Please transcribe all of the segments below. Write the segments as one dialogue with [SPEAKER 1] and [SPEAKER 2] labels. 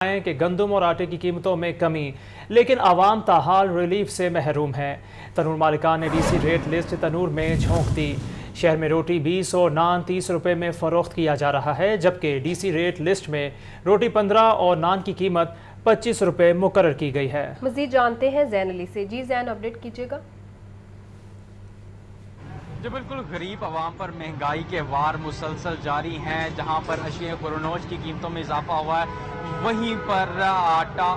[SPEAKER 1] कि गंदम और आटे की कीमतों में कमी, लेकिन आवाम ताहाल रिलीफ से महरूम है। तनूर मालिकान ने डीसी रेट लिस्ट तनूर में झोंक दी। शहर में रोटी 20 और नान 30 रुपए में फ़रोख्त किया जा रहा है, जबकि डीसी रेट लिस्ट में रोटी 15 और नान की कीमत 25 रुपए मुकर्रर की गई है।
[SPEAKER 2] मज़ीद जानते हैं जैन अली से। जी जैन, अपडेट कीजिएगा।
[SPEAKER 3] जो बिल्कुल गरीब आवाम पर महंगाई के वार मुसलसल जारी हैं, जहां पर अशिया खुरनोश की कीमतों में इजाफा हुआ है, वहीं पर आटा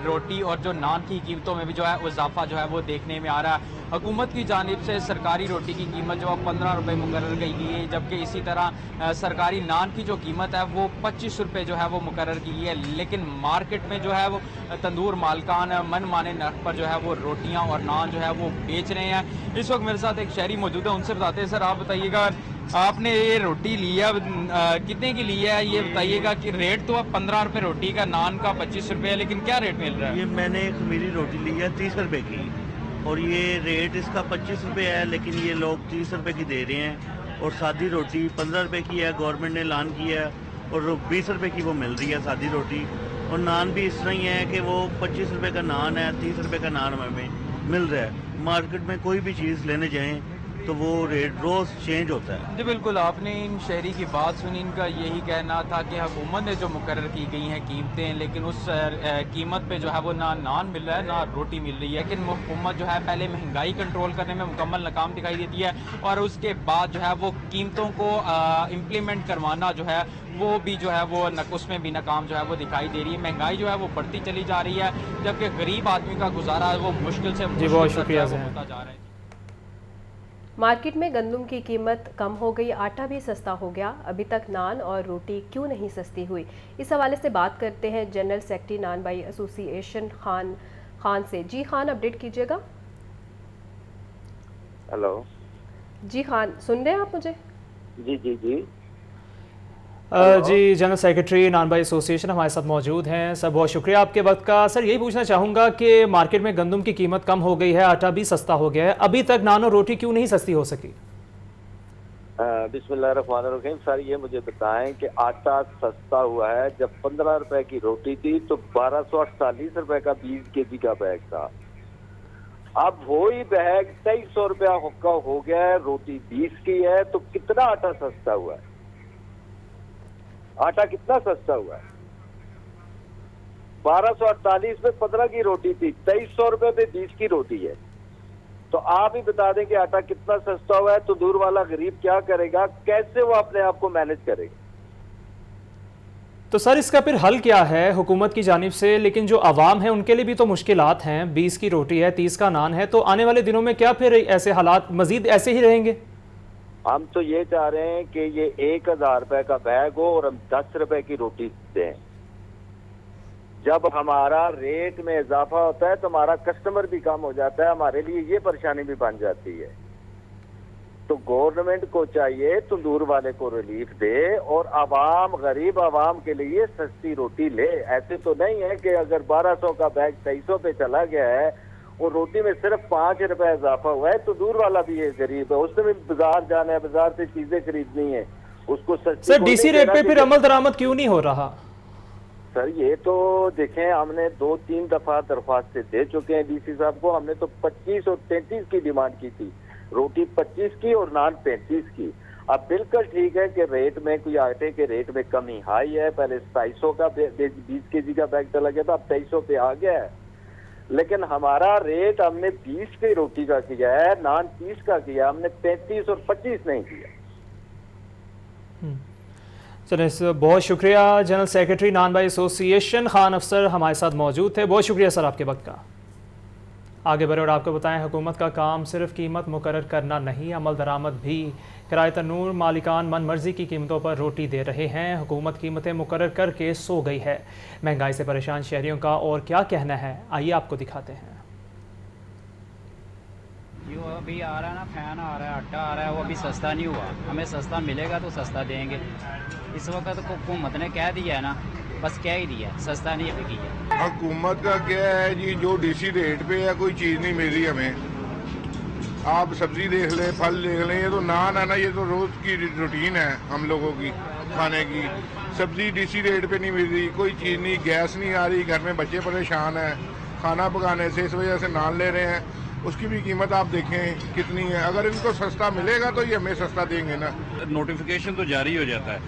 [SPEAKER 3] रोटी और जो नान की कीमतों में भी जो है इजाफा जो है वो देखने में आ रहा है। हुकूमत की जानिब से सरकारी रोटी की कीमत जो है 15 रुपये मुकर्रर की गई है, जबकि इसी तरह सरकारी नान की जो कीमत है वो 25 रुपये जो है वो मुकर्रर की गई है। लेकिन मार्केट में जो है वो तंदूर मालकान मन माने नर्ख पर जो है वो रोटियाँ और नान जो है वो बेच रहे हैं। इस वक्त मेरे साथ एक शहरी मौजूद है, उनसे बताते हैं। सर आप बताइएगा, आपने ये रोटी लिया कितने की ली है, ये बताइएगा कि रेट तो अब 15 रुपये रोटी का, नान का 25 रुपये है, लेकिन क्या रेट मिल रहा है?
[SPEAKER 4] ये मैंने एक खमीरी रोटी ली है 30 रुपए की, और ये रेट इसका 25 रुपये है, लेकिन ये लोग 30 रुपए की दे रहे हैं। और सादी रोटी 15 रुपए की है, गवर्नमेंट ने ऐलान किया है, और 20 रुपए की वो मिल रही है सादी रोटी। और नान भी इस तरह ही है कि वो 25 रुपए का नान है, 30 रुपए का नान हमें मिल रहा है। मार्केट में कोई भी चीज़ लेने जाएँ तो वो रेट रोज़ चेंज होता है।
[SPEAKER 3] जी बिल्कुल, आपने इन शहरी की बात सुनी। इनका यही कहना था कि हुकूमत ने जो मुकर्रर की गई हैं कीमतें, लेकिन उस कीमत पे जो है वो ना नान मिल रहा है ना रोटी मिल रही है। लेकिन हुकूमत जो है पहले महंगाई कंट्रोल करने में मुकम्मल नाकाम दिखाई देती है, और उसके बाद जो है वो कीमतों को इम्प्लीमेंट करवाना जो है वो भी जो है वो उसमें भी नाकाम जो है वो दिखाई दे रही है। महंगाई जो है वो बढ़ती चली जा रही है, जबकि गरीब आदमी का गुजारा वो मुश्किल से होता जा रहा है।
[SPEAKER 2] मार्केट में गंदम की कीमत कम हो गई, आटा भी सस्ता हो गया, अभी तक नान और रोटी क्यों नहीं सस्ती हुई? इस हवाले से बात करते हैं जनरल सेक्रेटरी नान बाई एसोसिएशन खान से। जी खान, अपडेट कीजिएगा।
[SPEAKER 5] हेलो
[SPEAKER 2] जी खान, सुन रहे हैं आप मुझे?
[SPEAKER 5] जी जी जी
[SPEAKER 1] जी, जनरल सेक्रेटरी नान बाई एसोसिएशन हमारे साथ मौजूद हैं। सर बहुत शुक्रिया आपके वक्त का। सर यही पूछना चाहूँगा कि मार्केट में गंदम की कीमत कम हो गई है, आटा भी सस्ता हो गया है, अभी तक नान और रोटी क्यों नहीं सस्ती हो सकी?
[SPEAKER 5] बिस्मिल्लाहिर्रहमानिर्रहीम। सर ये मुझे बताएं कि आटा सस्ता हुआ है, जब 15 रुपए की रोटी थी तो 1248 रुपए का 20 केजी का बैग था। अब वही बैग 2300 रुपया का हो गया है, रोटी 20 की है, तो कितना आटा सस्ता हुआ है? आटा कितना सस्ता हुआ है? 1248 में 15 की रोटी थी, 2300 रुपए पे 20 की रोटी है। तो आप ही बता दें कि आटा कितना सस्ता हुआ है, तो दूर वाला गरीब क्या करेगा, कैसे वो अपने आप को मैनेज करेगा?
[SPEAKER 1] तो सर इसका फिर हल क्या है हुकूमत की जानिब से? लेकिन जो आवाम है उनके लिए भी तो मुश्किलात हैं। 20 की रोटी है, 30 का नान है, तो आने वाले दिनों में क्या फिर ऐसे हालात मजीद ऐसे ही रहेंगे?
[SPEAKER 5] हम तो ये चाह रहे हैं कि ये 1000 रुपए का बैग हो और हम 10 रुपए की रोटी दें। जब हमारा रेट में इजाफा होता है तो हमारा कस्टमर भी कम हो जाता है, हमारे लिए ये परेशानी भी बन जाती है। तो गवर्नमेंट को चाहिए तंदूर वाले को रिलीफ दे और आवाम, गरीब आवाम के लिए सस्ती रोटी ले। ऐसे तो नहीं है कि अगर 1200 का बैग 2300 पे चला गया है और रोटी में सिर्फ 5 रुपए इजाफा हुआ है, तो दूर वाला भी ये गरीब है, उसने भी बाजार जाना है, बाजार से चीजें खरीदनी है, उसको सस्ती।
[SPEAKER 1] सर डीसी रेट पे फिर अमल दरामद क्यों नहीं हो रहा?
[SPEAKER 5] सर ये तो देखें, हमने 2-3 दफा दरख्वास्तें दे चुके हैं डीसी साहब को। हमने तो 25 और 33 की डिमांड की थी, रोटी 25 की और नान 35 की। अब बिल्कुल ठीक है कि रेट में कोई आटे के रेट में कमी हाई है। पहले 250 का 20 केजी का बैग चला गया था, अब 2300 पे आ गया है। लेकिन हमारा रेट हमने 20 की रोटी का किया है, नान 30 का किया, हमने 35 और 25 नहीं किया।
[SPEAKER 1] चलिए बहुत शुक्रिया। जनरल सेक्रेटरी नान बाई एसोसिएशन खान अफसर हमारे साथ मौजूद थे। बहुत शुक्रिया सर आपके वक्त का। आगे बढ़े और आपको बताएं, हुकूमत का काम सिर्फ कीमत मुकर्रर करना नहीं, अमल दरामद भी। किराए तनूर मालिकान मन मर्जी की कीमतों पर रोटी दे रहे हैं। हुकूमत कीमतें मुकर्रर करके सो गई है। महंगाई से परेशान शहरियों का और क्या कहना है, आइए आपको दिखाते हैं।
[SPEAKER 6] जो अभी आ रहा है ना, फैन आ रहा है, आटा आ रहा है, वो अभी सस्ता नहीं हुआ। हमें सस्ता मिलेगा तो सस्ता देंगे। इस वक्त हुकूमत ने कह दिया है ना, बस कह ही दिया, सस्ता नहीं बिकी है।
[SPEAKER 7] हुकूमत का क्या है जी, जो डीसी रेट पे है कोई चीज़ नहीं मिल रही हमें। आप सब्जी देख लें, फल देख लें, ये तो नान है ना, ये तो रोज़ की रूटीन है हम लोगों की खाने की। सब्जी डीसी रेट पे नहीं मिल रही, कोई चीज़ नहीं, गैस नहीं आ रही, घर में बच्चे परेशान हैं खाना पकाने से, इस वजह से नान ले रहे हैं। उसकी भी कीमत आप देखें कितनी है। अगर इनको सस्ता मिलेगा तो ये हमें सस्ता देंगे ना।
[SPEAKER 8] नोटिफिकेशन तो जारी हो जाता है,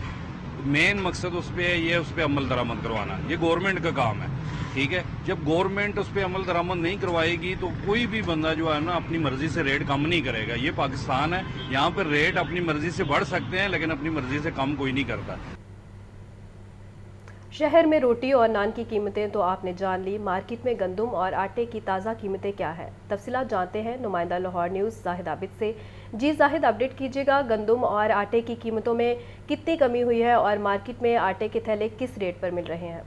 [SPEAKER 8] मेन मकसद उस पर ये उस पर अमल दरामद करवाना, ये गवर्नमेंट का काम है। ठीक है, जब गवर्नमेंट उस पर अमल दरामद नहीं करवाएगी तो कोई भी बंदा जो है ना अपनी मर्जी से रेट कम नहीं करेगा। ये पाकिस्तान है, यहाँ पर रेट अपनी मर्जी से बढ़ सकते हैं लेकिन अपनी मर्जी से कम कोई नहीं करता।
[SPEAKER 2] शहर में रोटी और नान की कीमतें तो आपने जान ली, मार्केट में गंदम और आटे की ताज़ा कीमतें क्या है, तफसीलात जानते हैं नुमाइंदा लाहौर न्यूज़ जाहिद आबिद से। जी जाहिद, अपडेट कीजिएगा, गंदम और आटे की कीमतों में कितनी कमी हुई है और मार्केट में आटे के थैले किस रेट पर मिल रहे हैं?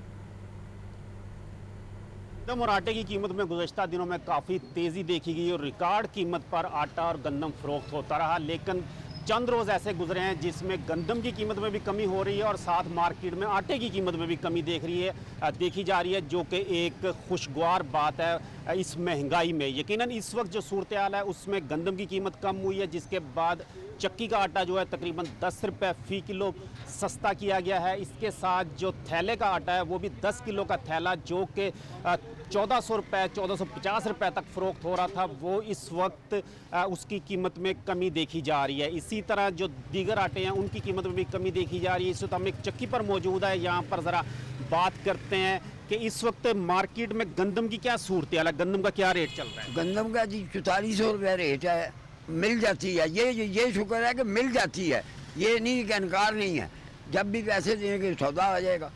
[SPEAKER 9] गंदम और आटे की कीमत में गुज़श्ता दिनों में काफ़ी तेज़ी देखी गई और रिकॉर्ड कीमत पर आटा और गंदम फ़रोख्त होता रहा, लेकिन चंद रोज़ ऐसे गुजरे हैं जिसमें गंदम की कीमत में भी कमी हो रही है और साथ मार्केट में आटे की कीमत में भी कमी देखी जा रही है, जो कि एक खुशगवार बात है इस महंगाई में। यकीनन इस वक्त जो सूरत हाल है उसमें गंदम की कीमत कम हुई है, जिसके बाद चक्की का आटा जो है तकरीबन 10 रुपये फ़ी किलो सस्ता किया गया है। इसके साथ जो थैले का आटा है वो भी 10 किलो का थैला जो कि 1400 रुपये 1450 रुपये तक फ़रोख्त हो रहा था, वो इस वक्त उसकी कीमत में कमी देखी जा रही है। इसी तरह जो दीगर आटे हैं उनकी कीमत में भी कमी देखी जा रही है। इस वक्त हम एक चक्की पर मौजूद है, यहाँ पर ज़रा बात करते हैं कि इस वक्त मार्केट में गंदम की क्या सूरत है, गंदम का क्या रेट चल रहा है?
[SPEAKER 10] गंदम का जी 4400 रुपये रेट है, मिल जाती है। ये शुक्र है कि मिल जाती है, ये नहीं कि इनकार नहीं है, जब भी पैसे देंगे सौदा आ जाएगा।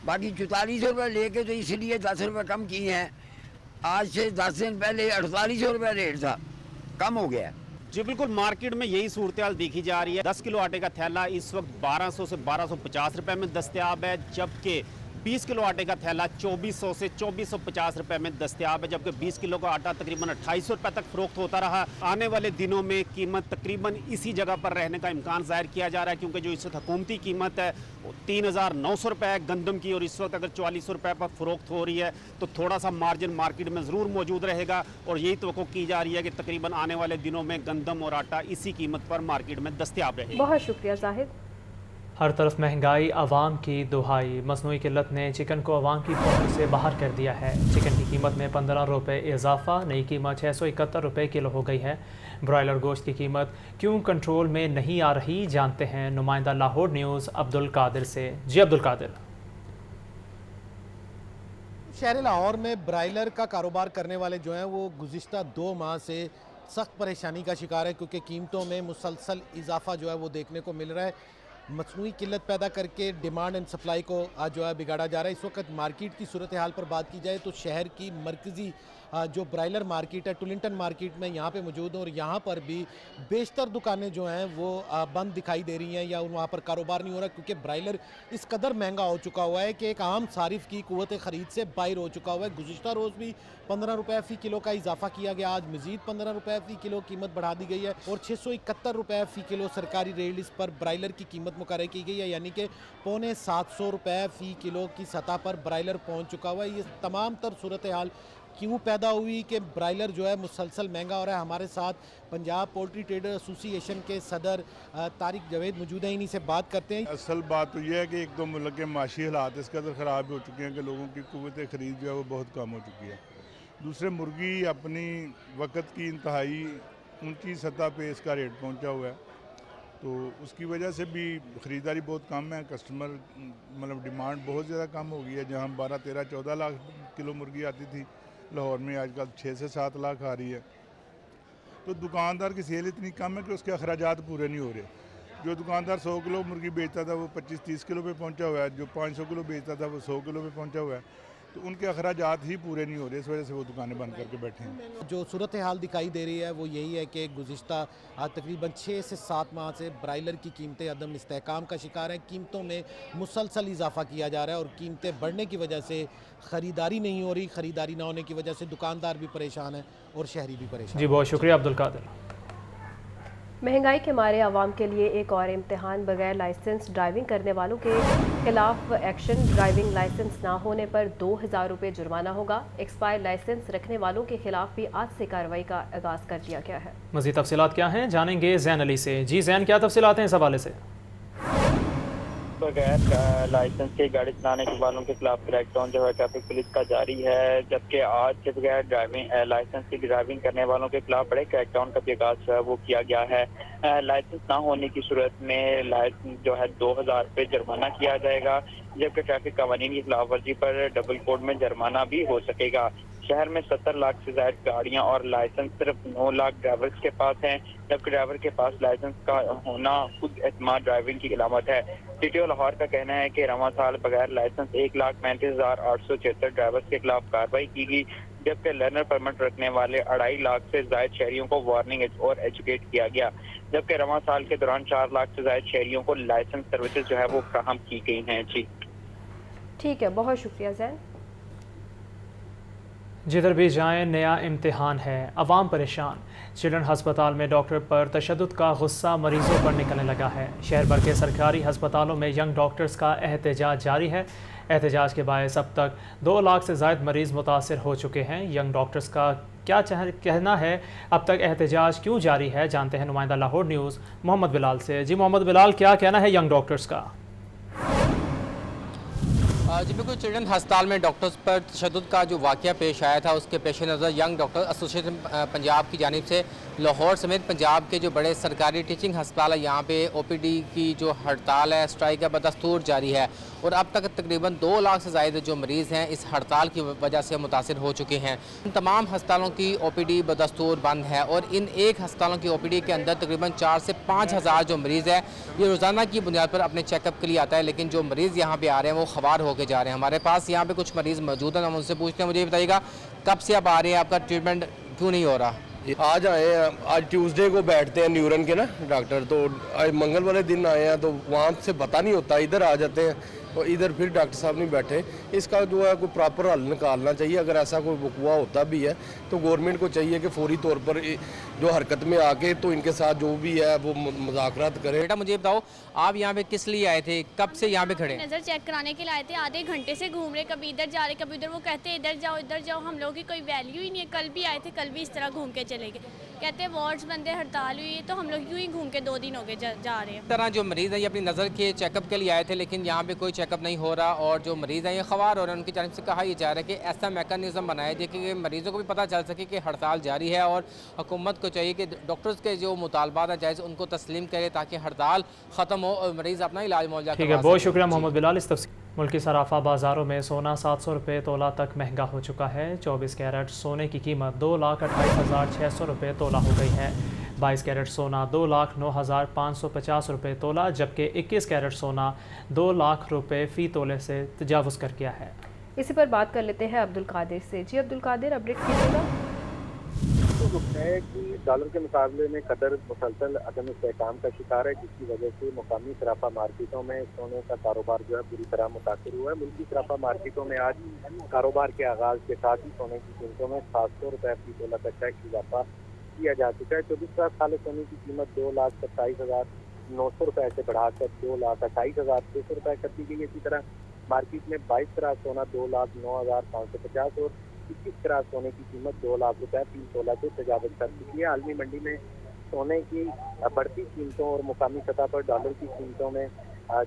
[SPEAKER 10] बाकी 4400 रुपये लेके तो इसलिए 10 रुपये कम किए हैं। आज से 10 दिन पहले 4800 रुपये रेट था, कम हो गया।
[SPEAKER 9] जी बिल्कुल, मार्केट में यही सूरत हाल देखी जा रही है। 10 किलो आटे का थैला इस वक्त 1200 से 1250 रुपये में दस्तयाब है, जबकि 20 किलो आटे का थैला 2400 से 2450 रुपये में दस्तयाब है, जबकि 20 किलो का आटा तकरीबन 2800 रुपये तक फ़रोख्त होता रहा। आने वाले दिनों में कीमत तकरीबन इसी जगह पर रहने का इम्कान ज़ाहिर किया जा रहा है, क्योंकि जो इस वक्त हुकूमती कीमत है वो 3900 रुपये है गंदम की, और इस वक्त अगर 4400 रुपये पर फ़रोख्त हो रही है तो थोड़ा सा मार्जिन मार्केट में ज़रूर मौजूद रहेगा। और यही तवक्को की जा रही है कि तकरीबन आने वाले दिनों में गंदम और आटा इसी कीमत पर मार्केट में दस्तयाब रहेगा।
[SPEAKER 2] बहुत शुक्रिया जाहिद।
[SPEAKER 1] हर तरफ महंगाई, आवाम की दुहाई, मसनूई किल्लत ने चिकन को आवाम की पहुंच से बाहर कर दिया है। चिकन की कीमत में 15 रुपये इजाफा, नई कीमत 671 रुपये किलो हो गई है। ब्रॉयलर गोश्त की कीमत क्यों कंट्रोल में नहीं आ रही, जानते हैं नुमाइंदा लाहौर न्यूज़ अब्दुल कादिर से। जी अब्दुल कादिर।
[SPEAKER 11] शहर लाहौर में ब्रायलर का कारोबार करने वाले जो हैं वो गुज़िश्ता 2 माह से सख्त परेशानी का शिकार है, क्योंकि कीमतों में मुसलसल इजाफा जो है वो देखने को मिल रहा है। मसनूई किल्लत पैदा करके डिमांड एंड सप्लाई को आज जो है बिगाड़ा जा रहा है। इस वक्त मार्केट की सूरत हाल पर बात की जाए तो शहर की मरकज़ी जो ब्रायलर मार्केट है टुलिंगटन मार्केट में यहाँ पे मौजूद हूँ, और यहाँ पर भी बेशतर दुकानें जो हैं वो बंद दिखाई दे रही हैं या वहाँ पर कारोबार नहीं हो रहा, क्योंकि ब्रायलर इस कदर महंगा हो चुका हुआ है कि एक आम सारिफ की कुव्वत ख़रीद से बाहर हो चुका हुआ है। गुज़िश्ता रोज़ भी 15 रुपये फ़ी किलो का इजाफा किया गया, आज मज़ीद 15 रुपये फ़ी किलो कीमत बढ़ा दी गई है और 671 रुपये फ़ी किलो सरकारी रेट इस पर ब्रायलर की कीमत मुकर्रर की गई है, यानी कि पौने 700 रुपये फ़ी किलो की सतह पर ब्रायलर पहुँच चुका हुआ है। ये तमाम तर सूरत हाल क्यों पैदा हुई कि ब्रायलर जो है मुसलसल महंगा हो रहा है। हमारे साथ पंजाब पोल्ट्री ट्रेडर एसोसिएशन के सदर तारिक जवेद मौजूद हैं, इन्हीं से बात करते हैं।
[SPEAKER 7] असल बात तो यह है कि एक तो मुल्क के माशी हालात इस कदर ख़राब हो चुके हैं कि लोगों की कुव्वत ख़रीद जो है वो बहुत कम हो चुकी है। दूसरे मुर्गी अपनी वक़्त की इंतहाई ऊंची सतह पे इसका रेट पहुंचा हुआ है, तो उसकी वजह से भी ख़रीदारी बहुत कम है। कस्टमर मतलब डिमांड बहुत ज़्यादा कम हो गई है। जहां 12, 13, 14 लाख किलो मुर्गी आती थी लाहौर में, आजकल 6 से 7 लाख आ रही है। तो दुकानदार की सेल इतनी कम है कि उसके अखराजात पूरे नहीं हो रहे। जो दुकानदार 100 किलो मुर्गी बेचता था वो 25-30 किलो पे पहुंचा हुआ है, जो 500 किलो बेचता था वो 100 किलो पे पहुंचा हुआ है, तो उनके अखराजात ही पूरे नहीं हो रहे, इस वजह से वो दुकानें बंद करके बैठे हैं।
[SPEAKER 11] जो सूरत हाल दिखाई दे रही है वो यही है कि गुज़िश्ता तकरीबन 6 से 7 माह से ब्रायलर की कीमतें अदम इस्तेहकाम का शिकार हैं। कीमतों में मुसलसल इजाफा किया जा रहा है और कीमतें बढ़ने की वजह से ख़रीदारी नहीं हो रही। ख़रीदारी ना होने की वजह से दुकानदार भी परेशान है और शहरी भी परेशान।
[SPEAKER 1] जी बहुत शुक्रिया अब्दुल कादिर।
[SPEAKER 2] महंगाई के मारे आवाम के लिए एक और इम्तिहान, बगैर लाइसेंस ड्राइविंग करने वालों के खिलाफ एक्शन। ड्राइविंग लाइसेंस ना होने पर 2000 रुपये जुर्माना होगा। एक्सपायर लाइसेंस रखने वालों के खिलाफ भी आज से कार्रवाई का आगाज़ कर दिया गया है।
[SPEAKER 1] मज़ीद तफसीलात क्या हैं जानेंगे जैन अली से। जी जैन, क्या तफसीलात हैं इस हवाले से?
[SPEAKER 12] बगैर लाइसेंस के गाड़ी चलाने के वालों के खिलाफ क्रैकडाउन जो है ट्रैफिक पुलिस का जारी है, जबकि आज के बगैर ड्राइविंग लाइसेंस की ड्राइविंग करने वालों के खिलाफ बड़े क्रैकडाउन का भी आगाज जो है वो किया गया है। लाइसेंस ना होने की सूरत में लाइसेंस जो है 2000 रुपये जुर्माना किया जाएगा, जबकि ट्रैफिक कानून की खिलाफ वर्जी पर डबल कोड में जुर्माना भी हो सकेगा। शहर में 70 लाख से ज्यादा गाड़ियां और लाइसेंस सिर्फ 9 लाख ड्राइवर्स के पास हैं, जबकि ड्राइवर के पास लाइसेंस का होना खुद एतमाद ड्राइविंग की अलामत है। टीटीओ लाहौर का कहना है कि रवां साल बगैर लाइसेंस 1,35,876 ड्राइवर्स के खिलाफ कार्रवाई की गई, जबकि लर्नर परमिट रखने वाले 2.5 लाख से ज्यादा शहरियों को वार्निंग और एजुकेट किया गया, जबकि रवां साल के दौरान 4 लाख से ज्यादा शहरियों को लाइसेंस सर्विसेज जो है वो फराहम की गई हैं। जी
[SPEAKER 2] ठीक है, बहुत शुक्रिया जैन।
[SPEAKER 1] जिधर भी जाएं नया इम्तिहान है, अवाम परेशान। चिल्ड्रन हस्पताल में डॉक्टर पर तशद्दुद का गुस्सा मरीजों पर निकलने लगा है। शहर भर के सरकारी हस्पतालों में यंग डॉक्टर्स का एहतजाज जारी है। एहतजाज के बायस अब तक 2 लाख से ज़ायद मरीज़ मुतासिर हो चुके हैं। यंग डॉक्टर्स का क्या कहना है, अब तक एहतजाज क्यों जारी है, जानते हैं नुमाइंदा लाहौर न्यूज़ मोहम्मद बिलाल से। जी मोहम्मद बिलाल, क्या कहना है यंग डॉक्टर्स का?
[SPEAKER 13] जी बिल्कुल, चिल्ड्रन अस्पताल में डॉक्टर्स पर तशद्दुद का जो वाक़या पेश आया था, उसके पेश नज़र यंग डॉक्टर एसोसिएशन पंजाब की जानिब से लाहौर समेत पंजाब के जो बड़े सरकारी टीचिंग अस्पताल है, यहाँ पे OPD की जो हड़ताल है, स्ट्राइक है, बदस्तूर जारी है। और अब तक तकरीबन 2 लाख से ज़ायद जो मरीज़ हैं इस हड़ताल की वजह से मुतासिर हो चुके हैं। तमाम अस्पतालों की OPD बदस्तूर बंद है और इन एक अस्पतालों की OPD के अंदर तकरीबन 4 से 5 हज़ार जो मरीज़ है ये रोज़ाना की बुनियाद पर अपने चेकअप के लिए आता है, लेकिन जो मरीज़ यहाँ पे आ रहे हैं वो ख़वार होकर जा रहे हैं। हमारे पास यहाँ पे कुछ मरीज़ मौजूद हैं, हम उनसे पूछते हैं। मुझे बताइएगा, कब से आप आ रहे हैं, आपका ट्रीटमेंट क्यों नहीं हो रहा?
[SPEAKER 14] आज आए हैं, आज ट्यूसडे को बैठते हैं न्यूरन के ना डॉक्टर, तो आज मंगल वाले दिन आए हैं, तो वहाँ से पता नहीं होता, इधर आ जाते हैं और इधर फिर डॉक्टर साहब नहीं बैठे। इसका जो है कोई प्रॉपर हल निकालना चाहिए। अगर ऐसा कोई वकूआ होता भी है तो गवर्नमेंट को चाहिए कि फौरी तौर पर जो हरकत में आके तो इनके साथ जो भी है वो मुज़ाकरात करे।
[SPEAKER 13] बेटा मुझे बताओ, आप यहाँ पे किस लिए आए थे, कब से यहाँ पे खड़े?
[SPEAKER 15] नज़र चेक कराने के लिए आए थे, आधे घंटे से घूम रहे, कभी इधर जा रहे कभी उधर। वो कहते हैं इधर जाओ, हम लोगों की कोई वैल्यू ही नहीं है। कल भी आए थे, कल भी इस तरह घूम के चले गए। कहते हैं वार्ड्स बंद है, हड़ताल हुई है, तो हम लोग यूँ ही घूम के 2 दिन हो गए जा रहे हैं।
[SPEAKER 13] इस तरह जो मरीज़ हैं ये अपनी नज़र के चेकअप के लिए आए थे, लेकिन यहाँ पे कोई चेकअप नहीं हो रहा और जो मरीज़ हैं ये ख़वार हो रहे हैं। उनकी जानिब से कहा यह जा रहा है कि ऐसा मैकेनिज़्म बनाया जाए कि मरीज़ों को भी पता चल सके कि हड़ताल जारी है और हुकूमत को चाहिए कि डॉक्टर्स के जो मुतालबात हैं जायज़ उनको तस्लीम करे ताकि हड़ताल ख़त्म हो और मरीज़ अपना इलाज मुआवजा।
[SPEAKER 1] ठीक है, बहुत शुक्रिया मोहम्मद बिलाल इस तफसील। मुल्की सराफा बाज़ारों में सोना 700 रुपये तोला तक महंगा हो चुका है। 24 कैरेट सोने की कीमत 2,28,600 रुपये तोला हो गई है। 22 कैरेट सोना 2,09,550 रुपये तोला, जबकि 21 कैरेट सोना 2 लाख रुपये फ़ी तोले से तजावुज़ कर गया है।
[SPEAKER 2] इसी पर बात कर लेते हैं अब्दुल कादिर से। जी अब्दुल कादिर, अपडेट कीजिएगा।
[SPEAKER 16] तो है कि डॉलर के मुकाबले में कदर मुसलसल अदम इस्तेहकाम का शिकार है, जिसकी वजह से मुकामी सराफा मार्केटों में सोने का कारोबार जो है पूरी तरह मुतासर हुआ है। मुल्की सराफा मार्केटों में आज कारोबार के आगाज़ के साथ ही सोने की कीमतों में 700 रुपये फी तोला तक का इजाफा किया जा चुका है। 24 कैरेट खालिस सोने की कीमत 2,27,900 रुपये से बढ़ाकर 2,28,600 रुपये कर दी गई। इसी तरह मार्केट में 22 कैरेट सोना 2,09,550 और 21 कैरेट सोने की कीमत 2 लाख रुपये फी तोला से तजावुज़ कर चुकी है। आलमी मंडी में सोने की बढ़ती कीमतों और मुकामी सतह पर डॉलर की कीमतों में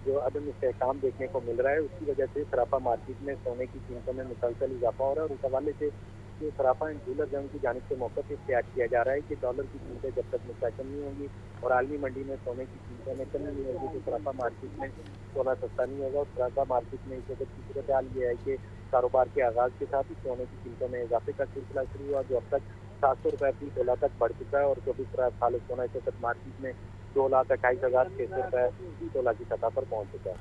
[SPEAKER 16] जो अदम इस्तेहकाम देखने को मिल रहा है, उसकी वजह से सराफा मार्केट में सोने की कीमतों में मुसलसल इजाफा हो रहा है। और उस हवाले से जो सराफा एंड ज्वेलर जंग की जानिब से मौका से इख्तियार किया जा रहा है कि डॉलर की कीमतें जब तक मुस्तहकम नहीं होंगी और आलमी मंडी में सोने की कीमतों में कमी नहीं होगी तो सराफा मार्केट में सोना सस्ता नहीं होगा। और सराफा मार्केट में इस वक्त की सूरत हाल ये है कि कारोबार के आगाज़ के साथ ही सोने की कीमतों में इजाफे का सिलसिला शुरू हुआ, जो अब तक 700 रुपये फी तोला तक बढ़ चुका है। और 24 कैरेट खालिस सोना इस वक्त मार्केट में 2,28,600 रुपये फी तोला की सतह पर पहुँच चुका है।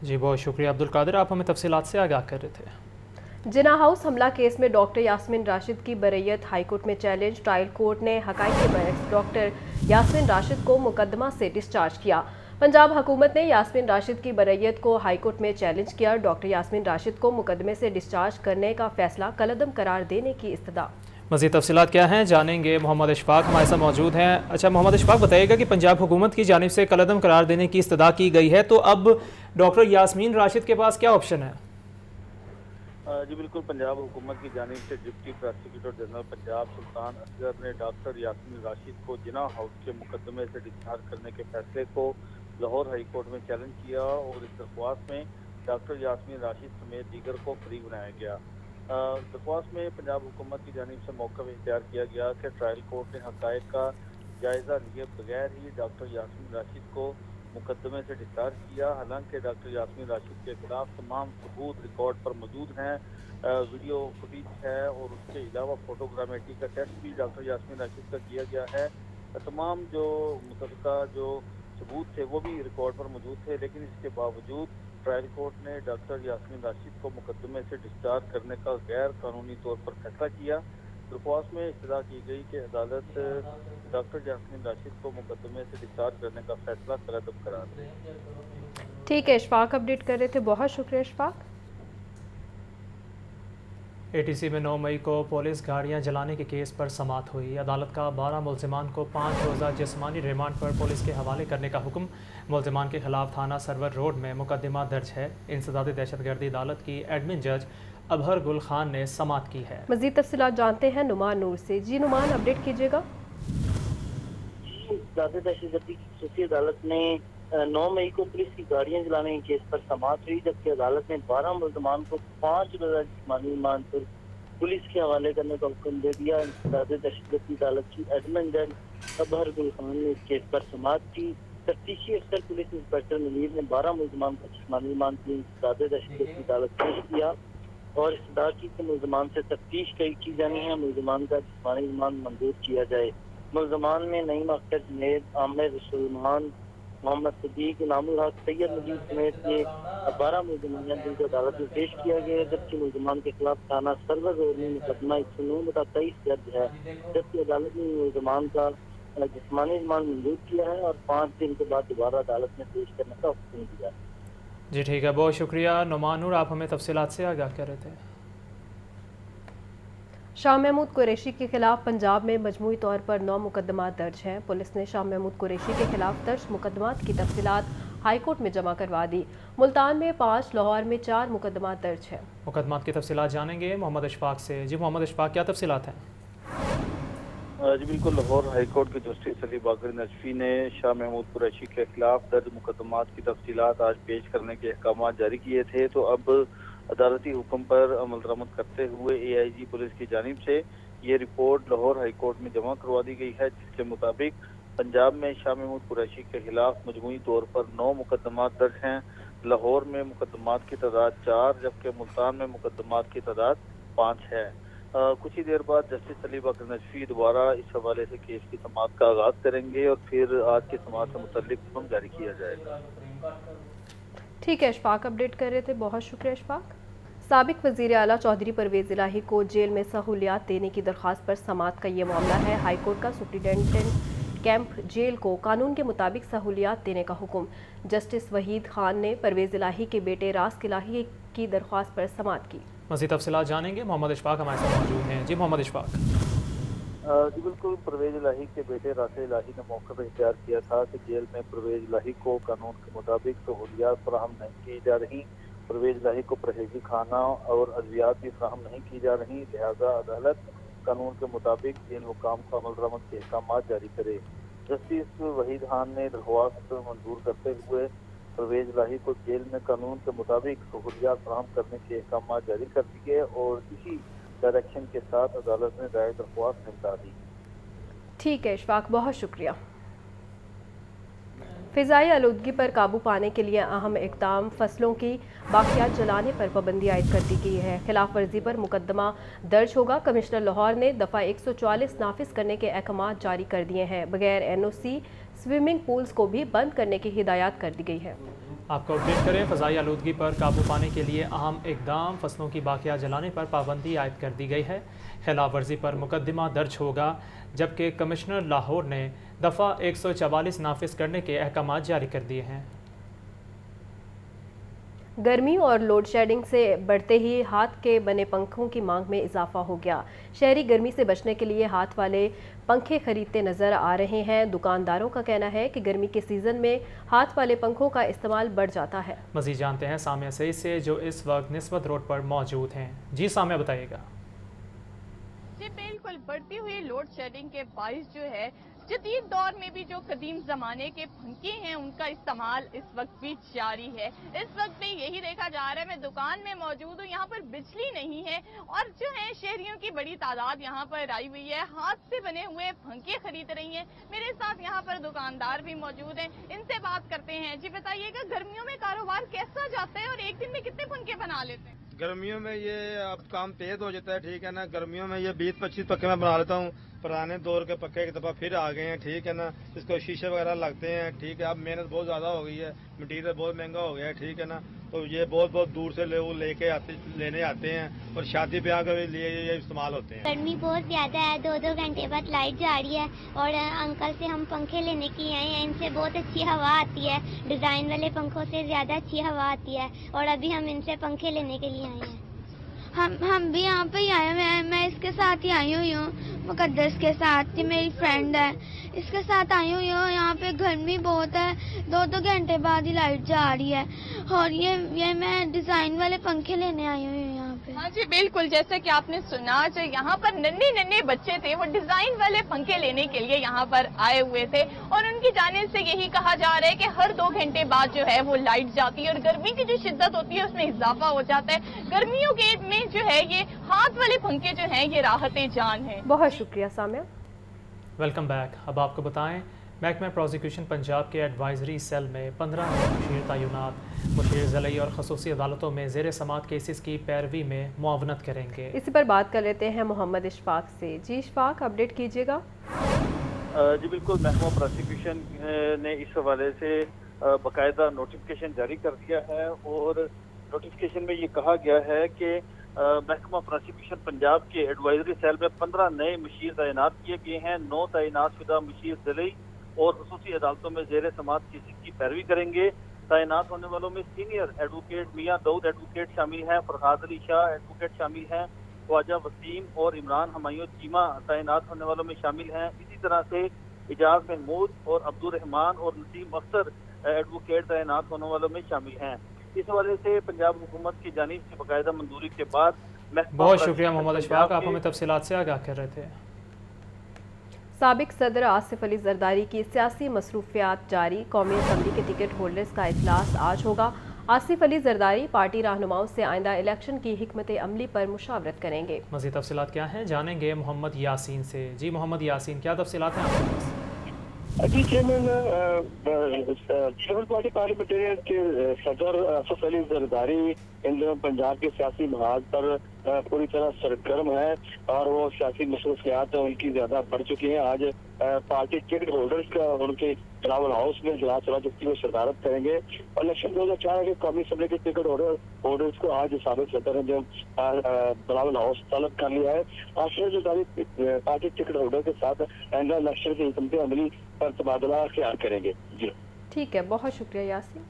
[SPEAKER 1] जी बहुत शुक्रिया अब्दुल कादिर, आप हमें तफसीलात से आगाह कर रहे थे।
[SPEAKER 2] जिना हाउस हमला केस में डॉक्टर यास्मीन राशिद की बरैयत हाईकोर्ट में चैलेंज। ट्रायल कोर्ट ने हकाइक के बरक्स डॉक्टर यास्मीन राशिद को मुकदमा से डिस्चार्ज किया। पंजाब हुकूमत ने यास्मीन राशिद की बरैयत को हाईकोर्ट में चैलेंज किया। डॉक्टर यास्मीन राशिद को मुकदमे से डिस्चार्ज करने का फैसला कलअदम करार देने की इस्तदा।
[SPEAKER 1] मज़ीद तफसीलात क्या हैं जानेंगे। मोहम्मद इशफाक हमारे साथ मौजूद हैं। अच्छा मोहम्मद इशफाक, बताइएगा कि पंजाब हुकूमत की जानिब से कलअदम करार देने की इस्तदा की गई है, तो अब डॉक्टर यास्मीन राशिद के पास क्या ऑप्शन है?
[SPEAKER 17] जी बिल्कुल, पंजाब हुकूमत की जानिब से डिप्टी प्रोसिक्यूटर जनरल पंजाब सुल्तान असगर ने डॉक्टर यास्मीन राशिद को जिना हाउस के मुकदमे से डिस्चार्ज करने के फैसले को लाहौर हाई कोर्ट में चैलेंज किया और इस दरख्वास्त में डॉक्टर यास्मीन राशिद समेत दीगर को फ्री बनाया गया। दरख्वास्त में पंजाब हुकूमत की जानिब से मौक़िफ़ इख्तियार किया गया कि ट्रायल कोर्ट ने हक़ाइक़ का जायज़ा लिए बगैर ही डॉक्टर यास्मीन राशिद को मुकदमे से डिस्चार्ज किया। हालांकि डॉक्टर यास्मीन राशिद के खिलाफ तमाम सबूत रिकॉर्ड पर मौजूद हैं, वीडियो फुटेज है और उसके अलावा फोटोग्रामेट्री का टेस्ट भी डॉक्टर यास्मीन राशिद का किया गया है। तमाम जो मुतल्लिका जो सबूत थे वो भी रिकॉर्ड पर मौजूद थे, लेकिन इसके बावजूद ट्रायल कोर्ट ने डॉक्टर यास्मीन राशिद को मुकदमे से डिस्चार्ज करने का गैर कानूनी तौर पर फैसला किया। दरख्वास्त में इस्तदा की गई कि अदालत डॉक्टर यास्मीन राशिद को मुकदमे से डिस्चार्ज करने का फैसला कलअदब करार दे।
[SPEAKER 2] ठीक है, इशफाक अपडेट कर रहे थे, बहुत शुक्रिया इशफाक।
[SPEAKER 1] ATC में 9 मई को पुलिस गाड़ियां जलाने के केस पर समाअत हुई। अदालत का 12 मुल्ज़िमान को 5 रोज़ा जिस्मानी रिमांड पर पुलिस के हवाले करने का हुक्म। मुल्ज़िमान के खिलाफ थाना सरवर रोड में मुकदमा दर्ज है। इंसदादी दहशतगर्दी अदालत की एडमिन जज अबहर गुल खान ने समाअत की है।
[SPEAKER 2] मज़ीद तफसीलात जानते हैं नुमान नूर से। जी नुमान, अपडेट कीजिएगा।
[SPEAKER 18] दहशतगर्दी की खसूसी अदालत ने 9 मई को पुलिस की गाड़ियां जलाने के केस पर समाअत हुई, जबकि अदालत ने 12 मुल्ज़िमान को 5 रोज़ा जिस्मानी रिमांड पर पुलिस के हवाले करने का हुक्म दे दिया। इंसदादी दहशतगर्दी अदालत की एडमिन जज अबहर गुल खान ने इस केस पर समाअत की। तफ्तीशी अफसर पुलिस इंस्पेक्टर मुनीर ने 12 मुल्ज़िमान को जिस्मानी रिमांड के लिए इंसदादी दहशतगर्दी अदालत पेश किया और इस्तदा की कि मुल्ज़िमान से तफ्तीश की जानी है, मुल्ज़िमान का जिस्मानी रिमांड मंजूर किया जाए। मुल्ज़िमान में नईम अख्तर, जुनैद, आमिर, रसूलमान, मोहम्मद सदीक, इनामुल हक, सैयद मजीद समेत ये 12 मुल्ज़िमान हैं जिनको अदालत में पेश किया गया है, जबकि मुल्ज़िमान के खिलाफ थाना सरवर रोड में मुकदमा 109/23 दर्ज है। जबकि अदालत ने मुल्ज़िमान का जिस्मानी रिमांड मंजूर किया है और 5 दिन के बाद दोबारा अदालत में पेश करने का हुक्म दिया।
[SPEAKER 1] जी ठीक है, बहुत शुक्रिया नुमानूर, आप हमें तफसीलात से आगाह कर रहे थे।
[SPEAKER 2] शाह महमूद कुरैशी के खिलाफ पंजाब में मजमूई तौर पर 9 मुकदमा दर्ज हैं। पुलिस ने शाह महमूद कुरैशी के खिलाफ दर्ज मुकदमात की तफसीलात हाई कोर्ट में जमा करवा दी। मुल्तान में 5, लाहौर में 4 मुकदमा दर्ज हैं।
[SPEAKER 1] मुकदमात की तफसीलात जानेंगे मोहम्मद इशफाक से। जी मोहम्मद इशफाक, क्या तफसीलात हैं?
[SPEAKER 17] जी बिल्कुल, लाहौर हाई कोर्ट के जस्टिस अली बाकर नजफी ने शाह महमूद कुरैशी के खिलाफ दर्ज मुकदमात की तफसीलात आज पेश करने के अहकाम जारी किए थे, तो अब अदालती हुक्म पर अमल दरामद करते हुए AIG पुलिस की जानिब से ये रिपोर्ट लाहौर हाई कोर्ट में जमा करवा दी गई है, जिसके मुताबिक पंजाब में शाह महमूद कुरैशी के खिलाफ मजमूई तौर पर 9 मुकदमात दर्ज हैं। लाहौर में मुकदमात की तादाद 4, जबकि मुल्तान में मुकदमात की तादाद 5 है। कुछ ही देर बाद जस्टिस अली बाकर नजफी दोबारा इस हवाले से केस की समाअत का आगाज करेंगे और फिर आज की समाअत से मुतल्लिक हुक्म जारी किया जाएगा।
[SPEAKER 2] ठीक है, इशफाक अपडेट कर रहे थे, बहुत शुक्रिया इशफाक। साबिक वज़ीर आला चौधरी परवेज़ इलाही को जेल में सहूलियात देने की दरख्वास्त पर समाअत का ये मामला है। हाई कोर्ट का सुप्रिटेंडेंट कैंप जेल को कानून के मुताबिक सहूलियात देने का हुक्म। जस्टिस वहीद खान ने परवेज़ इलाही के बेटे रास इलाही की दरख्वास्त पर समाअत की।
[SPEAKER 1] मज़ीद तफसीलात जानेंगे, मोहम्मद इशफाक हमारे साथ मौजूद हैं। जी मोहम्मद इशफाक।
[SPEAKER 17] जी बिल्कुल, परवेज़ इलाही के बेटे रास इलाही ने मौक़िफ़ इख्तियार किया था कि जेल में परवेज़ इलाही को कानून के मुताबिक सहूलियात फराहम नहीं की जा रही। परवेज़ इलाही को परहेजी खाना और अद्वियात भी फराहम नहीं की जा रही, लिहाजा अदालत कानून के मुताबिक इन हुकाम को अमल दरामद के अहकाम जारी करे। जस्टिस वहीद खान ने दरख्वास्त मंजूर करते हुए परवेज़ इलाही को जेल में कानून के मुताबिक सहूलियात फराहम करने के अहकाम जारी कर दिए और इसी डायरेक्शन के साथ अदालत ने दायर दरख्वास्त निपटा दी।
[SPEAKER 2] ठीक है इशफाक, बहुत शुक्रिया। फ़िज़ाई आलूदगी पर काबू पाने के लिए अहम इक़दाम, फसलों की बाक़ियात जलाने पर पाबंदी आयद कर दी गई है। खिलाफ वर्जी पर मुकदमा दर्ज होगा। कमिश्नर लाहौर ने दफ़ा 144 नाफिज करने के अहकाम जारी कर दिए हैं। बगैर NOC स्विमिंग पूल्स को भी बंद करने की हिदायत कर दी गई है।
[SPEAKER 1] आपको अपडेट करें, फ़ज़ाई आलूदगी पर काबू पाने के लिए अहम इक़दाम, फसलों की बाक़ियात जलाने पर पाबंदी आयद कर दी गई है। खिलाफ वर्जी पर मुकदमा दर्ज होगा, जबकि कमिश्नर लाहौर ने दफ़ा 144 नाफिज करने के अहकाम जारी कर दिए हैं।
[SPEAKER 2] गर्मी और लोड शेडिंग से बढ़ते ही हाथ के बने पंखों की मांग में इजाफा हो गया। शहरी गर्मी से बचने के लिए हाथ वाले पंखे खरीदते नजर आ रहे हैं। दुकानदारों का कहना है कि गर्मी के सीज़न में हाथ वाले पंखों का इस्तेमाल बढ़ जाता है।
[SPEAKER 1] मज़ीद जानते हैं सामिया सईद से, जो इस वक्त निस्बत रोड पर मौजूद हैं। जी सामिया, बताइएगा।
[SPEAKER 19] जी बिल्कुल, बढ़ती हुई लोड शेडिंग के बाइस जो है जदीद दौर में भी जो कदीम ज़माने के पंखे हैं उनका इस्तेमाल इस वक्त भी जारी है। इस वक्त भी यही देखा जा रहा है, मैं दुकान में मौजूद हूँ, यहाँ पर बिजली नहीं है और जो है शहरियों की बड़ी तादाद यहाँ पर आई हुई है, हाथ से बने हुए पंखे खरीद रही हैं। मेरे साथ यहाँ पर दुकानदार भी मौजूद हैं, इनसे बात करते हैं। जी बताइएगा, गर्मियों में कारोबार कैसा जाता है और एक दिन में कितने पंखे बना लेते हैं?
[SPEAKER 20] गर्मियों में ये अब काम तेज हो जाता है, ठीक है ना। गर्मियों में ये 20-25 पक्के मैं बना लेता हूँ। पुराने दौर के पक्के एक दफ़ा फिर आ गए हैं, ठीक है ना। इसको शीशे वगैरह लगते हैं, ठीक है। अब मेहनत बहुत ज़्यादा हो गई है, मटीरियल बहुत महंगा हो गया है, ठीक है ना। तो ये बहुत बहुत दूर से लोग लेने आते हैं और शादी ब्याह के लिए ये इस्तेमाल होते हैं।
[SPEAKER 21] गर्मी बहुत ज़्यादा है, 2-2 घंटे बाद लाइट जा रही है और अंकल से हम पंखे लेने के लिए आए हैं। इनसे बहुत अच्छी हवा आती है, डिज़ाइन वाले पंखों से ज़्यादा अच्छी हवा आती है और अभी हम इनसे पंखे लेने के लिए आए हैं।
[SPEAKER 22] हम भी यहाँ पे ही आए हैं। मैं इसके साथ ही आई हुई हूँ, मुकद्दस के साथ, ये मेरी फ्रेंड है, इसके साथ आई हुई हूँ। यहाँ पे गर्मी बहुत है, 2-2 घंटे बाद ही लाइट जा रही है और ये मैं डिज़ाइन वाले पंखे लेने आई हुई हूँ यहाँ पे।
[SPEAKER 19] हाँ जी बिल्कुल, जैसे कि आपने सुना, जो यहाँ पर नन्हे बच्चे थे वो डिजाइन वाले पंखे लेने के लिए यहाँ पर आए हुए थे और उनकी जानिब से यही कहा जा रहा है कि हर 2 घंटे बाद जो है वो लाइट जाती है और गर्मी की जो शिद्दत होती है उसमें इजाफा हो जाता है। गर्मियों के में जो है ये हाथ वाले पंखे जो हैं ये राहते जान है।
[SPEAKER 2] बहुत शुक्रिया सामिया।
[SPEAKER 1] Welcome back. अब आपको बताएं, महकमा प्रोसिक्यूशन पंजाब के एडवाइजरी सेल में 15 मुशीर तयनात मुशीर ज़िले और खसूसी अदालतों में ज़ेर समात केसेस की पैरवी में मुआवनत करेंगे।
[SPEAKER 2] इसी पर बात कर लेते हैं मोहम्मद इशफाक से। जी इशफाक, अपडेट कीजिएगा।
[SPEAKER 17] जी बिल्कुल, महकमा प्रोसिक्यूशन ने इस हवाले से बाकायदा नोटिफिकेशन जारी कर दिया है और नोटिफिकेशन में ये कहा गया है कि महकमा प्रोसिक्यूशन पंजाब के एडवाइजरी सेल में 15 नए मुशीर तैनात किए गए हैं। 9 तैनात शुदा मुशीर ज़िले और खसूसी अदालतों में ज़ेर समात केसेस की पैरवी करेंगे। तैनात होने वालों में सीनियर एडवोकेट मियां दाऊद एडवोकेट शामिल हैं, फरहाद अली शाह एडवोकेट शामिल हैं, ख्वाजा वसीम और इमरान हमायूं चीमा तैनात होने वालों में शामिल हैं। इसी तरह से इजाज महमूद और अब्दुल रहमान और नसीम अख्तर एडवोकेट तैनात होने वालों में शामिल हैं। इस हवाले से पंजाब हुकूमत की जानिब से बाकायदा मंजूरी के बाद
[SPEAKER 1] बहुत शुक्रिया मोहम्मद इशफाक, आप हमें तफसीलात से आगाह कर रहे थे।
[SPEAKER 2] साबिक सदर आसिफ अली जरदारी की सियासी मसरूफियात जारी। कौमी असम्बली के टिकट होल्डर्स का इजलास आज होगा। आसिफ अली जरदारी पार्टी रहनुमाओं से आइंदा इलेक्शन की हिकमत अमली पर मुशावरत करेंने।
[SPEAKER 1] मज़ीद तफसीलात क्या हैं जानेंगे मोहम्मद यासीन से। जी मोहम्मद यासीन, क्या तफसीलात हैं आपके पास?
[SPEAKER 23] जी चेयरमैन पीपल्स पार्टी पार्लियामेंटेरियन के सदर आसिफ अली जरदारी इन दिनों पंजाब के सियासी महाज पर पूरी तरह सरगर्म है और वो सियासी मसरूफियात उनकी ज्यादा बढ़ चुकी हैं। आज पार्टी टिकट होल्डर्स का उनके बिलावल हाउस में इजलास होगा जिसकी वो सदारत करेंगे और इलेक्शन 2004 के कौमी असम्बली के टिकट होल्डर्स को आज साबिक सदर ने जो बिलावल हाउस तलब कर लिया है। Asif Zardari party ticket holder के साथ आइंदा इलेक्शन की हिकमत अमली पर तबादला अख्तियार करेंगे। जी ठीक
[SPEAKER 2] है, बहुत शुक्रिया यासीन।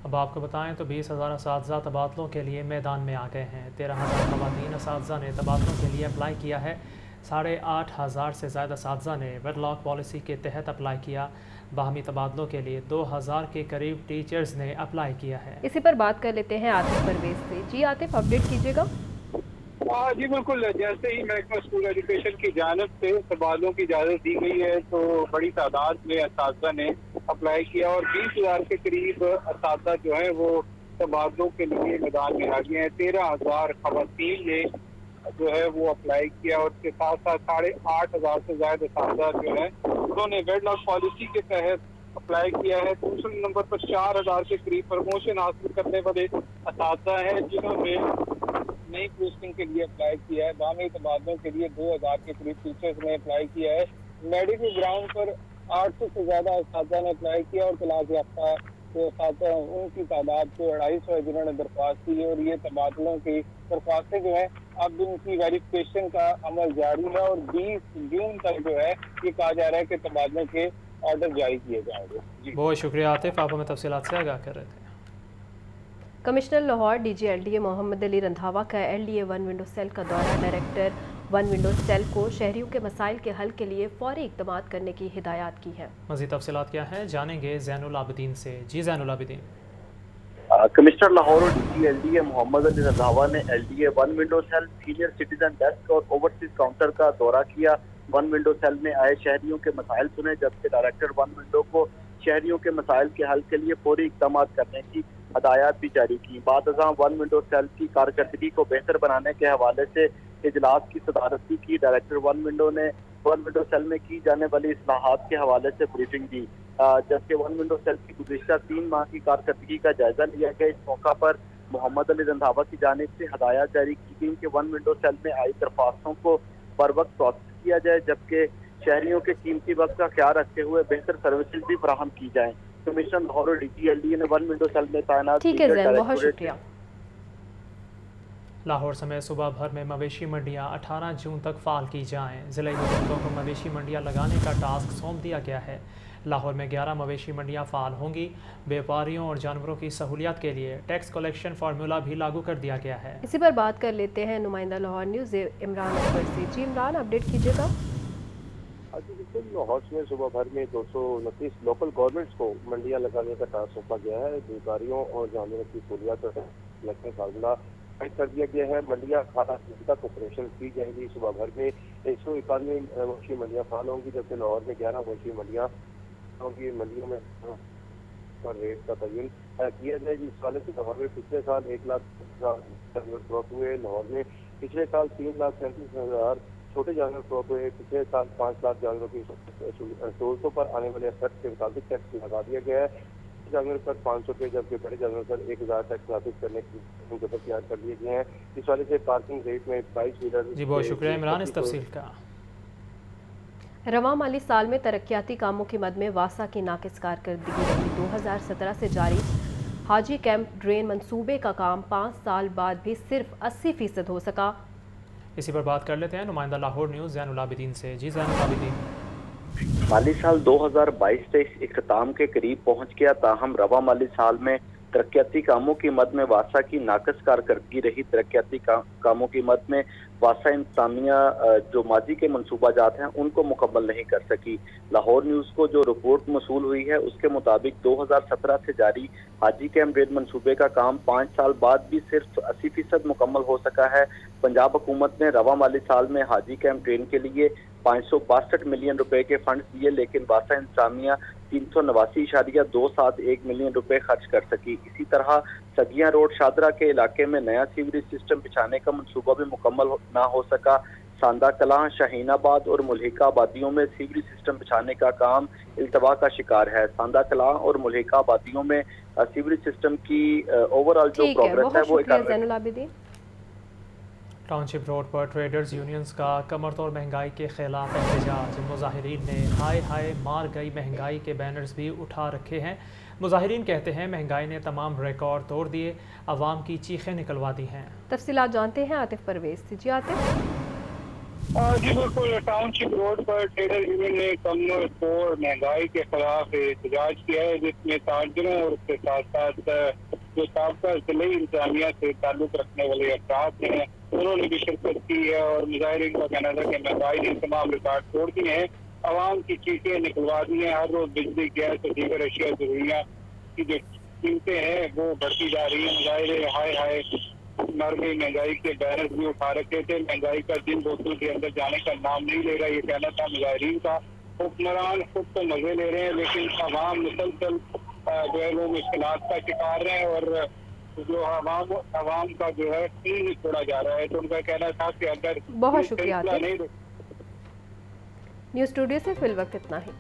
[SPEAKER 1] अब आपको बताएं तो 20,000 असातिज़ा तबादलों के लिए मैदान में आ गए हैं। 13,000 ख़वातीन असातिज़ा ने तबादलों के लिए अप्लाई किया है। 8,500 से ज़्यादा असातिज़ा ने वेडलॉक पॉलिसी के तहत अप्लाई किया। बाहमी तबादलों के लिए 2,000 के करीब टीचर्स ने अप्लाई किया है।
[SPEAKER 2] इसी पर बात कर लेते हैं आतिफ परवेज से। जी आतिफ, अपडेट कीजिएगा।
[SPEAKER 24] जी बिल्कुल, जैसे ही महकमा स्कूल एजुकेशन की जानिब से तबादलों की इजाज़त दी गई है तो बड़ी तादाद में असातिज़ा ने अप्लाई किया और 20,000 के करीब असातिज़ा जो है वो तबादलों के लिए मैदान में आ गए हैं। 13,000 ख़वातीन ने जो है वो अप्लाई किया और उसके साथ साथ 8,500 से ज़्यादा असातिज़ा जो है उन्होंने वेडलॉक पॉलिसी के तहत अप्लाई किया है। दूसरे नंबर पर 4,000 के करीब प्रमोशन हासिल करने वाले असातिज़ा हैं जिन्होंने नई पोस्टिंग के लिए अप्लाई किया है। बाहमी तबादलों के लिए 2,000 के करीब टीचर्स ने अप्लाई किया है। मेडिकल ग्राउंड पर 800 से ज़्यादा असातिज़ा ने अप्लाई किया और क्लास याफ्ता जो असातिज़ा उनकी तादाद को 250 है जिन्होंने दरख्वास्त की और ये तबादलों की दरख्वास्तें जो है अब इनकी वेरिफिकेशन का अमल जारी है और 20 जून तक जो है ये कहा जा रहा है कि तबादलों के ऑर्डर जारी किए जाएंगे।
[SPEAKER 1] बहुत शुक्रिया आतिफ, आप हमें तफसीलात से आगाह कर रहे थे।
[SPEAKER 2] Commissioner Lahore DG LDA Mohammad Ali Randhawa का एलडीए 1 विंडो सेल का दौरा। डायरेक्टर 1 विंडो सेल को शहरियों के मसाइल के हल के लिए फौरी इक़दाम करने की हिदायत की है।
[SPEAKER 1] मज़ीद तफसीलात क्या है जानेंगे ज़ैनुल आबिदीन से। जी ज़ैनुल आबिदीन।
[SPEAKER 25] कमिश्नर लाहौर और डीजी एलडीए मोहम्मद अली रंधावा ने LDA 1 window cell, senior citizen desk और ओवरसीज काउंटर का दौरा किया। वन विंडो सेल में आए शहरियों के मसाइल सुने, जबकि डायरेक्टर वन विंडो को शहरियों के मसाइल के हल के लिए फौरी इक़दाम करने की हदायत भी जारी की। बाद अज़ां वन विंडो सेल की कारकर्दगी को बेहतर बनाने के हवाले से इजलास की सदारत भी की। डायरेक्टर वन विंडो ने वन विंडो सेल में की जाने वाली इस्लाहात के हवाले से ब्रीफिंग दी, जबकि वन विंडो सेल की गुज़िश्ता 3 माह की कारकर्दगी का जायजा लिया गया। इस मौका पर मोहम्मद अली रंधावा की जानिब से हदायत जारी की गई कि वन विंडो सेल में आई दरख्वास्तों को बर वक्त प्रोसेस किया जाए, जबकि शहरियों के कीमती वक्त का ख्याल रखते हुए बेहतर सर्विसेज भी फराहम की जाए। कमिश्नर लाहौर और DGLD ने वन विंडो सेल में तैनात
[SPEAKER 2] ठीक है ज़ैन, बहुत शुक्रिया।
[SPEAKER 1] लाहौर समेत सूबा भर में मवेशी मंडियां 18 जून तक फ़ाल की जाएँ। ज़िले हुकूमतों को मवेशी मंडियां लगाने का टास्क सौंप दिया गया है। लाहौर में 11 मवेशी मंडियां फ़ाल होंगी। व्यापारियों और जानवरों की सहूलियत के लिए टैक्स कलेक्शन फार्मूला भी लागू कर दिया गया है।
[SPEAKER 2] इसी पर बात कर लेते हैं नुमाइंदा लाहौर न्यूज़ इमरान अकबर से। जी इमरान, अपडेट कीजिएगा।
[SPEAKER 3] जी बिल्कुल, लाहौर में सुबह भर में 229 लोकल गवर्नमेंट्स को मंडियां लगाने का टास्क सौंपा गया है। व्यापारियों और जानवरों की सहूलियत कलेक्शन फार्मूला कर दिया गया है। मंडियां 18 जून तक ऑपरेशन की जाएंगी। सुबह भर में 191 मवेशी मंडियां फाल होंगी, जबकि लाहौर में 11 मवेशी मंडियां होंगी। मंडियों में पर रेट का तयन किया जाए। इस वाले से लाहौर में पिछले साल 1 लाख जानवर क्रॉप हुए। लाहौर में पिछले साल 3,37,000 छोटे जानवर क्रॉप हुए। पिछले साल 5 लाख जानवरों की सहूलतों पर आने वाले खर्च के मुताबिक टैक्स लगा दिया गया है। जानवर पर 500 रुपये, जबकि बड़े जानवर पर 1000 टैक्स नाफिज करने की तैयार कर दिए गए हैं। इस वाले से पार्किंग रेट में 22 व्हीलर।
[SPEAKER 1] जी बहुत शुक्रिया इमरान इस तफसील का।
[SPEAKER 2] रवां माली साल में तरक्याती कामों की मद में वासा की नाकिस कारकर्दगी रही। 2017 से जारी हाजी कैंप ड्रेन मंसूबे का काम 5 साल बाद भी सिर्फ 80% हो सका।
[SPEAKER 1] इसी पर बात कर लेते हैं नुमाइंदा लाहौर न्यूज़ ज़ैनुल आबिदीन से। जी ज़ैनुल आबिदीन।
[SPEAKER 25] माली साल 2022-23 इख्तिताम के करीब पहुंच गया, ताहम रवा माली साल में तरक्याती कामों की मद में वासा की नाकस कारकर्दगी रही। तरक्याती कामों की मद में वासा इंतजामिया जो माजी के मनसूबाजात हैं उनको मुकम्मल नहीं कर सकी। लाहौर न्यूज़ को जो रिपोर्ट मसूल हुई है उसके मुताबिक 2017 से जारी हाजी कैंप ड्रेन मनसूबे का काम 5 साल बाद भी सिर्फ 80% मुकम्मल हो सका है। पंजाब हुकूमत ने रवा माली साल में हाजी कैंप ड्रेन के लिए 562 मिलियन रुपए के फंड दिए, लेकिन वासा इंतजामिया 389.271 मिलियन रुपए खर्च कर सकी। इसी तरह सगिया रोड शादरा के इलाके में नया सीवरेज सिस्टम बिछाने का मंसूबा भी मुकम्मल ना हो सका। सांदा कलां, शाहीनाबाद और मुल्हिका आबादियों में सीवरेज सिस्टम बिछाने का काम इल्तवा का शिकार है। सांदा कलां और मुल्हिका आबादियों में सीवरेज सिस्टम की ओवरऑल जो प्रोग्रेस है वो
[SPEAKER 1] टाउनशिप रोड पर ट्रेडर्स यूनियंस का कमर तोड़ महंगाई के खिलाफ एहतजाज। मुजाहिरीन ने हाय हाय मार गई महंगाई के बैनर्स भी उठा रखे हैं। मुजाहिरीन कहते हैं महंगाई ने तमाम रिकॉर्ड तोड़ दिए, आवाम की चीखें निकलवा दी हैं।
[SPEAKER 2] तफसीलात जानते हैं आतिफ परवेज से। जी आतिफ।
[SPEAKER 24] जी बिल्कुल, टाउनशिप रोड पर ट्रेडर यूनियन ने कमर तोड़ महंगाई के खिलाफ एहतजाज किया है, जिसमें ताजरों और उसके साथ साथ जो साबका जिले इंतजामिया से ताल्लुक रखने वाले अफराद हैं उन्होंने भी शिरकत की है। और मुजाहिरीन का कहना था कि महंगाई ने तमाम रिकॉर्ड तोड़ दिए हैं, आवाम की चीखें निकलवा दी हैं। हर रोज बिजली, गैस और दीगर अशिया जरूरिया की जो कीमतें हैं वो बढ़ती जा रही है। मुजाहिर हाय हाय मर गई महंगाई के बैनर्स भी उठा रखे थे। महंगाई का दिन बोतल के अंदर जाने का नाम नहीं ले रहा, ये कहना था मुजाहिरीन का। हुक्मरान खुद तो मजे ले रहे हैं, लेकिन आवाम मुसलसल जो है वो मुश्किलात का शिकार है और जो आवाम का जो है खून छोड़ा जा रहा है। तो उनका कहना था कि अगर
[SPEAKER 2] बहुत शुक्रिया। न्यूज़ स्टूडियो से फिल वक्त इतना ही।